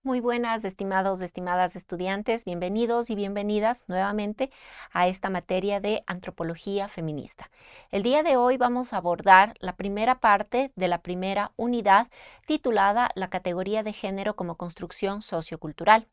Muy buenas, estimadas estudiantes, bienvenidos y bienvenidas nuevamente a esta materia de antropología feminista. El día de hoy vamos a abordar la primera parte de la primera unidad titulada La categoría de género como construcción sociocultural.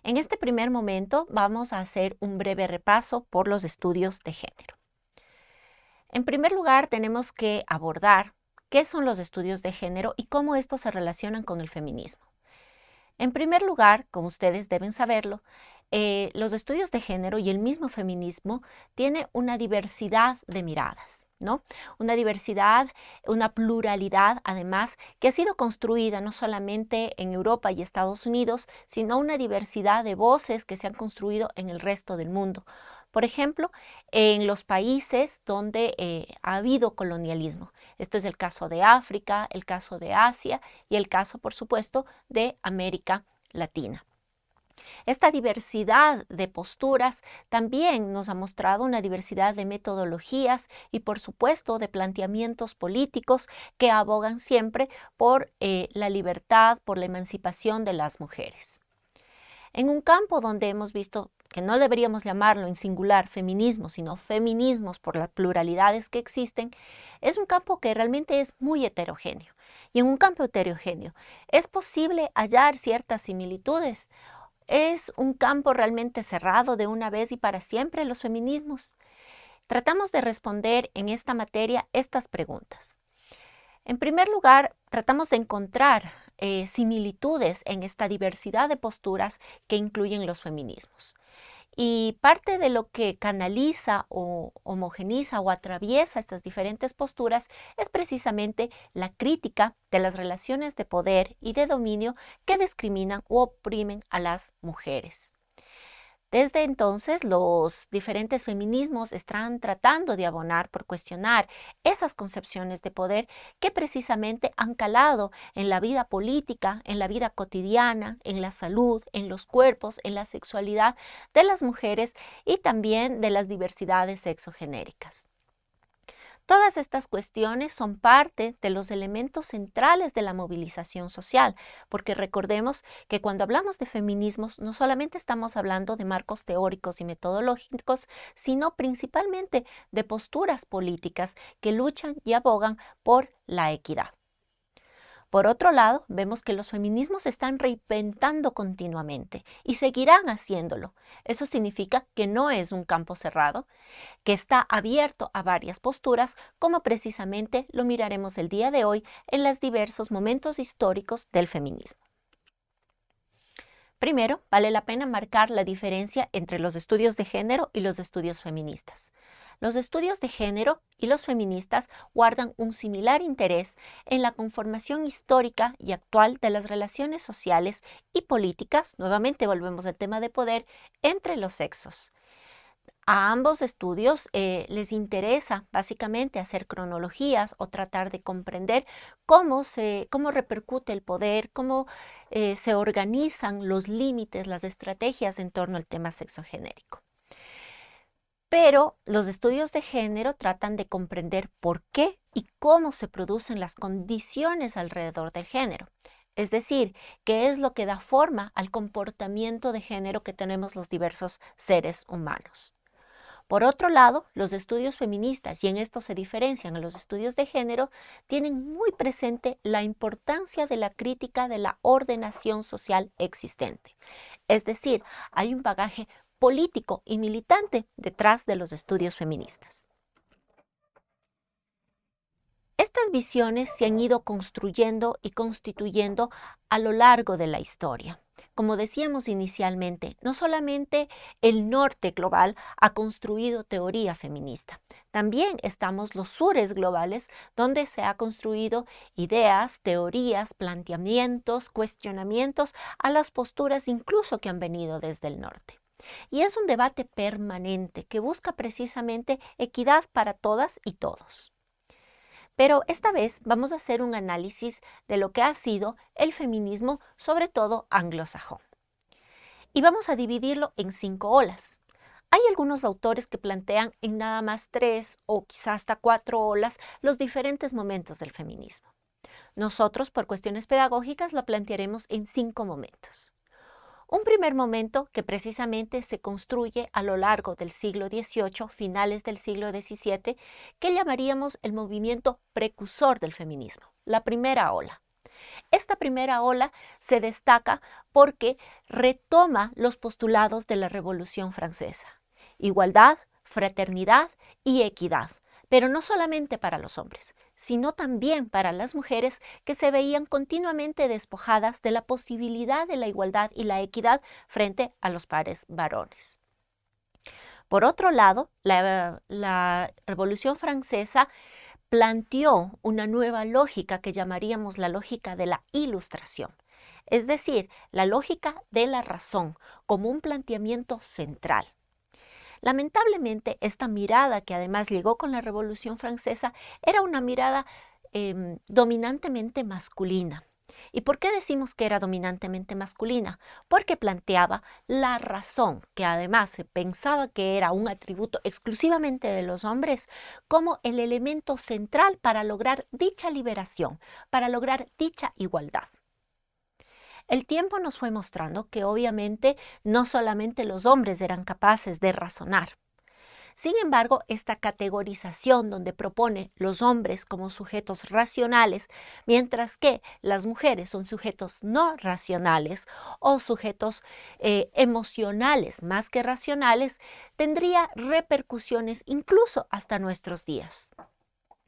En este primer momento vamos a hacer un breve repaso por los estudios de género. En primer lugar, tenemos que abordar qué son los estudios de género y cómo estos se relacionan con el feminismo. En primer lugar, como ustedes deben saberlo, los estudios de género y el mismo feminismo tiene una diversidad de miradas, ¿no? Una diversidad, una pluralidad, además, que ha sido construida no solamente en Europa y Estados Unidos, sino una diversidad de voces que se han construido en el resto del mundo. Por ejemplo, en los países donde ha habido colonialismo. Esto es el caso de África, el caso de Asia y el caso, por supuesto, de América Latina. Esta diversidad de posturas también nos ha mostrado una diversidad de metodologías y, por supuesto, de planteamientos políticos que abogan siempre por la libertad, por la emancipación de las mujeres. En un campo donde hemos visto que no deberíamos llamarlo en singular feminismo, sino feminismos por las pluralidades que existen, es un campo que realmente es muy heterogéneo. Y en un campo heterogéneo es posible hallar ciertas similitudes. ¿Es un campo realmente cerrado de una vez y para siempre los feminismos? Tratamos de responder en esta materia estas preguntas. En primer lugar, tratamos de encontrar similitudes en esta diversidad de posturas que incluyen los feminismos. Y parte de lo que canaliza o homogeniza o atraviesa estas diferentes posturas es precisamente la crítica de las relaciones de poder y de dominio que discriminan o oprimen a las mujeres. Desde entonces, los diferentes feminismos están tratando de abonar por cuestionar esas concepciones de poder que precisamente han calado en la vida política, en la vida cotidiana, en la salud, en los cuerpos, en la sexualidad de las mujeres y también de las diversidades sexogenéricas. Todas estas cuestiones son parte de los elementos centrales de la movilización social, porque recordemos que cuando hablamos de feminismos no solamente estamos hablando de marcos teóricos y metodológicos, sino principalmente de posturas políticas que luchan y abogan por la equidad. Por otro lado, vemos que los feminismos se están reinventando continuamente y seguirán haciéndolo. Eso significa que no es un campo cerrado, que está abierto a varias posturas, como precisamente lo miraremos el día de hoy en los diversos momentos históricos del feminismo. Primero, vale la pena marcar la diferencia entre los estudios de género y los estudios feministas. Los estudios de género y los feministas guardan un similar interés en la conformación histórica y actual de las relaciones sociales y políticas, nuevamente volvemos al tema de poder, entre los sexos. A ambos estudios les interesa básicamente hacer cronologías o tratar de comprender cómo repercute el poder, cómo se organizan los límites, las estrategias en torno al tema sexogenérico. Pero los estudios de género tratan de comprender por qué y cómo se producen las condiciones alrededor del género. Es decir, qué es lo que da forma al comportamiento de género que tenemos los diversos seres humanos. Por otro lado, los estudios feministas, y en esto se diferencian a los estudios de género, tienen muy presente la importancia de la crítica de la ordenación social existente. Es decir, hay un bagaje político y militante detrás de los estudios feministas. Estas visiones se han ido construyendo y constituyendo a lo largo de la historia. Como decíamos inicialmente, no solamente el norte global ha construido teoría feminista, también estamos los sures globales donde se ha construido ideas, teorías, planteamientos, cuestionamientos a las posturas incluso que han venido desde el norte. Y es un debate permanente que busca precisamente equidad para todas y todos. Pero esta vez vamos a hacer un análisis de lo que ha sido el feminismo, sobre todo anglosajón. Y vamos a dividirlo en 5 olas. Hay algunos autores que plantean en nada más 3 o quizás hasta 4 olas los diferentes momentos del feminismo. Nosotros, por cuestiones pedagógicas, lo plantearemos en 5 momentos. Un primer momento que precisamente se construye a lo largo del siglo XVIII, finales del siglo XVII, que llamaríamos el movimiento precursor del feminismo, la primera ola. Esta primera ola se destaca porque retoma los postulados de la Revolución Francesa: igualdad, fraternidad y equidad, pero no solamente para los hombres, sino también para las mujeres, que se veían continuamente despojadas de la posibilidad de la igualdad y la equidad frente a los pares varones. Por otro lado, la Revolución Francesa planteó una nueva lógica que llamaríamos la lógica de la Ilustración, es decir, la lógica de la razón como un planteamiento central. Lamentablemente, esta mirada, que además llegó con la Revolución Francesa, era una mirada dominantemente masculina. ¿Y por qué decimos que era dominantemente masculina? Porque planteaba la razón, que además se pensaba que era un atributo exclusivamente de los hombres, como el elemento central para lograr dicha liberación, para lograr dicha igualdad. El tiempo nos fue mostrando que obviamente no solamente los hombres eran capaces de razonar. Sin embargo, esta categorización donde propone los hombres como sujetos racionales, mientras que las mujeres son sujetos no racionales o sujetos emocionales más que racionales, tendría repercusiones incluso hasta nuestros días.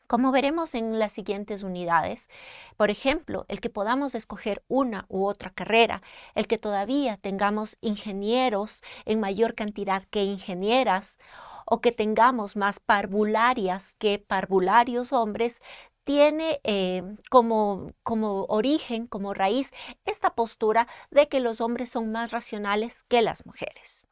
Como veremos en las siguientes unidades, por ejemplo, el que podamos escoger una u otra carrera, el que todavía tengamos ingenieros en mayor cantidad que ingenieras, o que tengamos más parvularias que parvularios hombres, tiene como origen, como raíz, esta postura de que los hombres son más racionales que las mujeres.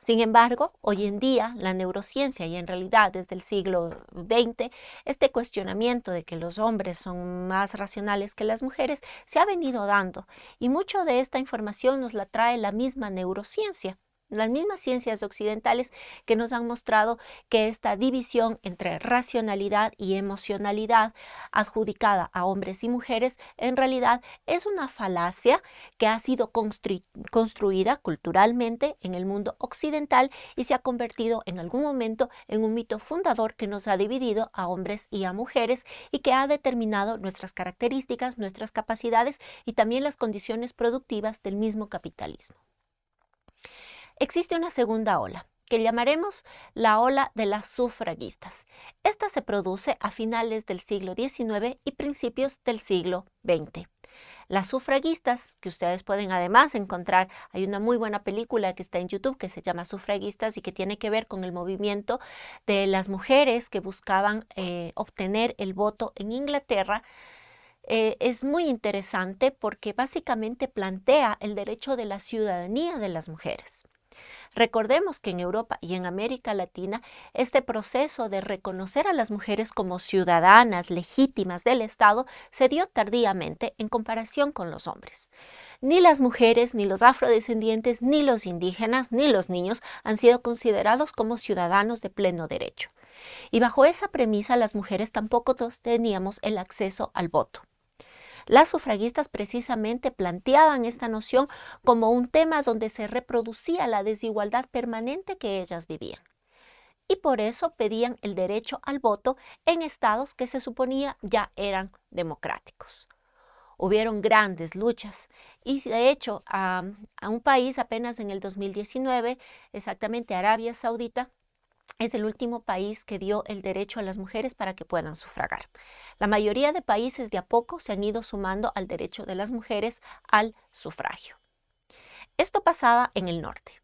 Sin embargo, hoy en día la neurociencia, y en realidad desde el siglo XX, este cuestionamiento de que los hombres son más racionales que las mujeres se ha venido dando, y mucho de esta información nos la trae la misma neurociencia. Las mismas ciencias occidentales que nos han mostrado que esta división entre racionalidad y emocionalidad adjudicada a hombres y mujeres en realidad es una falacia que ha sido construida culturalmente en el mundo occidental y se ha convertido en algún momento en un mito fundador que nos ha dividido a hombres y a mujeres y que ha determinado nuestras características, nuestras capacidades y también las condiciones productivas del mismo capitalismo. Existe una segunda ola, que llamaremos la ola de las sufragistas. Esta se produce a finales del siglo XIX y principios del siglo XX. Las sufragistas, que ustedes pueden además encontrar, hay una muy buena película que está en YouTube que se llama Sufragistas y que tiene que ver con el movimiento de las mujeres que buscaban obtener el voto en Inglaterra. Es muy interesante porque básicamente plantea el derecho de la ciudadanía de las mujeres. Recordemos que en Europa y en América Latina este proceso de reconocer a las mujeres como ciudadanas legítimas del Estado se dio tardíamente en comparación con los hombres. Ni las mujeres, ni los afrodescendientes, ni los indígenas, ni los niños han sido considerados como ciudadanos de pleno derecho. Y bajo esa premisa las mujeres tampoco teníamos el acceso al voto. Las sufragistas precisamente planteaban esta noción como un tema donde se reproducía la desigualdad permanente que ellas vivían. Y por eso pedían el derecho al voto en estados que se suponía ya eran democráticos. Hubieron grandes luchas y de hecho a un país apenas en el 2019, exactamente Arabia Saudita, es el último país que dio el derecho a las mujeres para que puedan sufragar. La mayoría de países de a poco se han ido sumando al derecho de las mujeres al sufragio. Esto pasaba en el norte,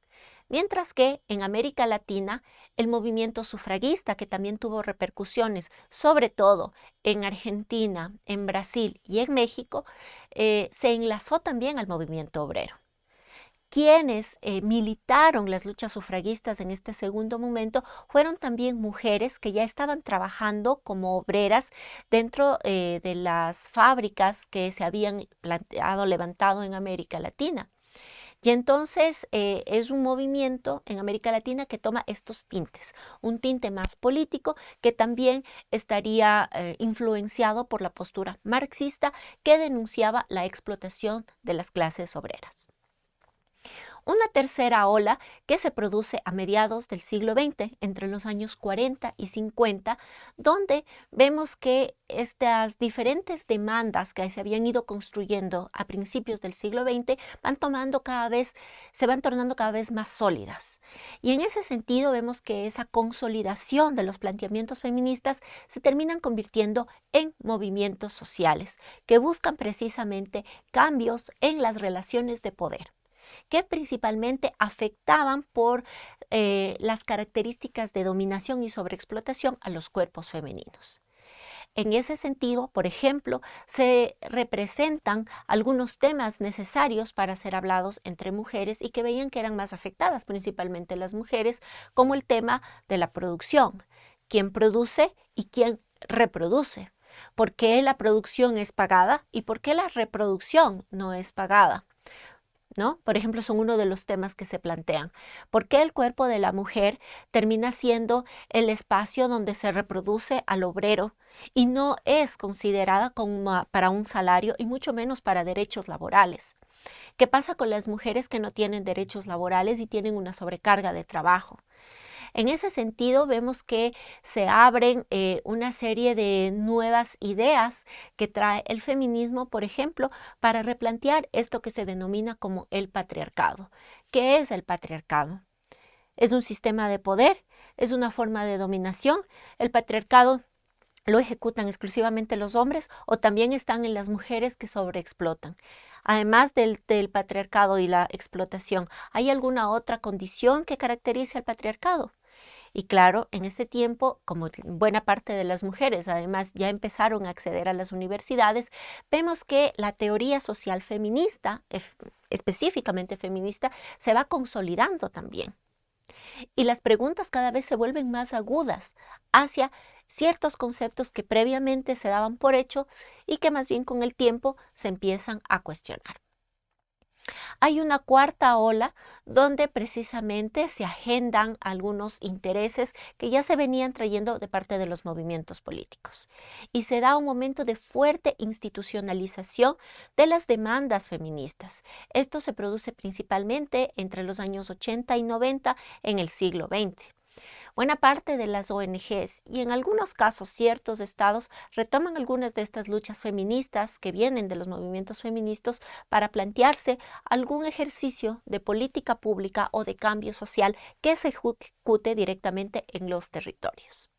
mientras que en América Latina el movimiento sufragista, que también tuvo repercusiones sobre todo en Argentina, en Brasil y en México, se enlazó también al movimiento obrero. Quienes militaron las luchas sufragistas en este segundo momento fueron también mujeres que ya estaban trabajando como obreras dentro de las fábricas que se habían levantado en América Latina. Y entonces es un movimiento en América Latina que toma estos tintes, un tinte más político que también estaría influenciado por la postura marxista que denunciaba la explotación de las clases obreras. Una tercera ola que se produce a mediados del siglo XX, entre los años 40 y 50, donde vemos que estas diferentes demandas que se habían ido construyendo a principios del siglo XX se van tornando cada vez más sólidas. Y en ese sentido vemos que esa consolidación de los planteamientos feministas se terminan convirtiendo en movimientos sociales que buscan precisamente cambios en las relaciones de poder, que principalmente afectaban por las características de dominación y sobreexplotación a los cuerpos femeninos. En ese sentido, por ejemplo, se representan algunos temas necesarios para ser hablados entre mujeres y que veían que eran más afectadas, principalmente las mujeres, como el tema de la producción, quién produce y quién reproduce, por qué la producción es pagada y por qué la reproducción no es pagada, ¿no? Por ejemplo, son uno de los temas que se plantean. ¿Por qué el cuerpo de la mujer termina siendo el espacio donde se reproduce al obrero y no es considerada para un salario y mucho menos para derechos laborales? ¿Qué pasa con las mujeres que no tienen derechos laborales y tienen una sobrecarga de trabajo? En ese sentido, vemos que se abren una serie de nuevas ideas que trae el feminismo, por ejemplo, para replantear esto que se denomina como el patriarcado. ¿Qué es el patriarcado? ¿Es un sistema de poder? ¿Es una forma de dominación? ¿El patriarcado lo ejecutan exclusivamente los hombres o también están en las mujeres que sobreexplotan? Además del patriarcado y la explotación, ¿hay alguna otra condición que caracterice al patriarcado? Y claro, en este tiempo, como buena parte de las mujeres además ya empezaron a acceder a las universidades, vemos que la teoría social feminista, específicamente feminista, se va consolidando también. Y las preguntas cada vez se vuelven más agudas hacia ciertos conceptos que previamente se daban por hecho y que más bien con el tiempo se empiezan a cuestionar. Hay una cuarta ola donde precisamente se agendan algunos intereses que ya se venían trayendo de parte de los movimientos políticos y se da un momento de fuerte institucionalización de las demandas feministas. Esto se produce principalmente entre los años 80 y 90 en el siglo XX. Buena parte de las ONGs y en algunos casos ciertos estados retoman algunas de estas luchas feministas que vienen de los movimientos feministas para plantearse algún ejercicio de política pública o de cambio social que se ejecute directamente en los territorios.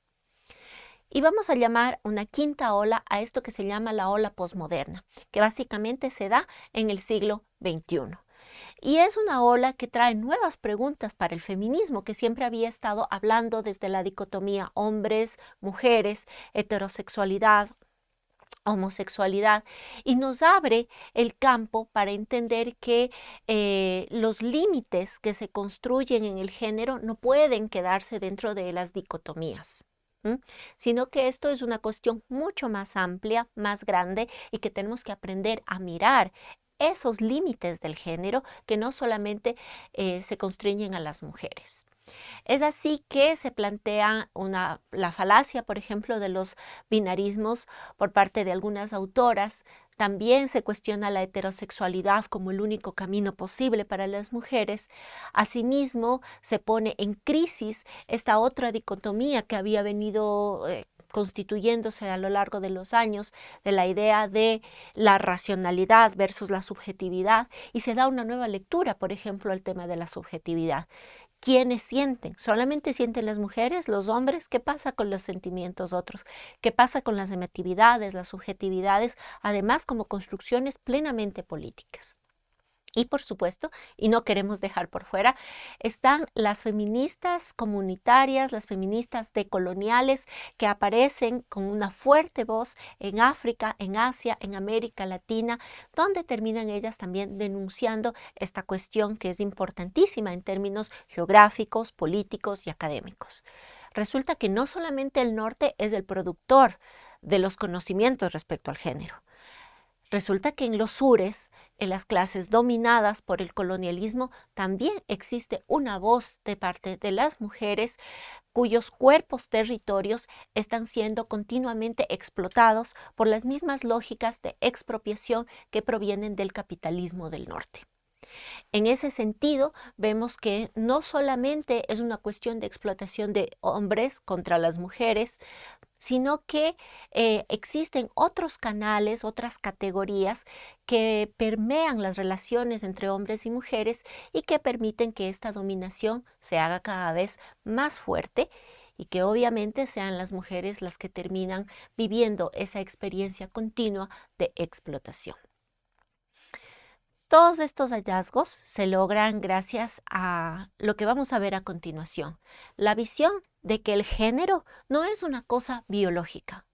Y vamos a llamar una quinta ola a esto que se llama la ola posmoderna, que básicamente se da en el siglo XXI. Y es una ola que trae nuevas preguntas para el feminismo, que siempre había estado hablando desde la dicotomía hombres, mujeres, heterosexualidad, homosexualidad, y nos abre el campo para entender que los límites que se construyen en el género no pueden quedarse dentro de las dicotomías, sino que esto es una cuestión mucho más amplia, más grande y que tenemos que aprender a mirar esos límites del género que no solamente se constriñen a las mujeres. Es así que se plantea la falacia, por ejemplo, de los binarismos por parte de algunas autoras. También se cuestiona la heterosexualidad como el único camino posible para las mujeres. Asimismo, se pone en crisis esta otra dicotomía que había venido constituyéndose a lo largo de los años, de la idea de la racionalidad versus la subjetividad, y se da una nueva lectura, por ejemplo, al tema de la subjetividad. ¿Quiénes sienten? ¿Solamente sienten las mujeres, los hombres? ¿Qué pasa con los sentimientos otros? ¿Qué pasa con las emotividades, las subjetividades, además como construcciones plenamente políticas? Y por supuesto, y no queremos dejar por fuera, están las feministas comunitarias, las feministas decoloniales que aparecen con una fuerte voz en África, en Asia, en América Latina, donde terminan ellas también denunciando esta cuestión que es importantísima en términos geográficos, políticos y académicos. Resulta que no solamente el norte es el productor de los conocimientos respecto al género. Resulta que en los sures, en las clases dominadas por el colonialismo, también existe una voz de parte de las mujeres cuyos cuerpos territorios están siendo continuamente explotados por las mismas lógicas de expropiación que provienen del capitalismo del norte. En ese sentido, vemos que no solamente es una cuestión de explotación de hombres contra las mujeres, sino que existen otros canales, otras categorías que permean las relaciones entre hombres y mujeres y que permiten que esta dominación se haga cada vez más fuerte y que obviamente sean las mujeres las que terminan viviendo esa experiencia continua de explotación. Todos estos hallazgos se logran gracias a lo que vamos a ver a continuación, la visión de que el género no es una cosa biológica.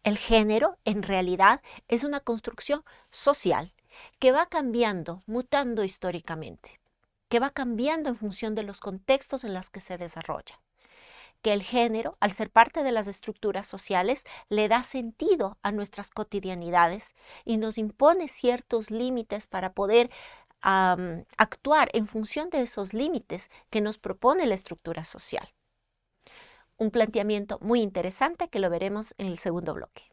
El género en realidad es una construcción social que va cambiando, mutando históricamente, que va cambiando en función de los contextos en los que se desarrolla. Que el género, al ser parte de las estructuras sociales, le da sentido a nuestras cotidianidades y nos impone ciertos límites para poder actuar en función de esos límites que nos propone la estructura social. Un planteamiento muy interesante que lo veremos en el segundo bloque.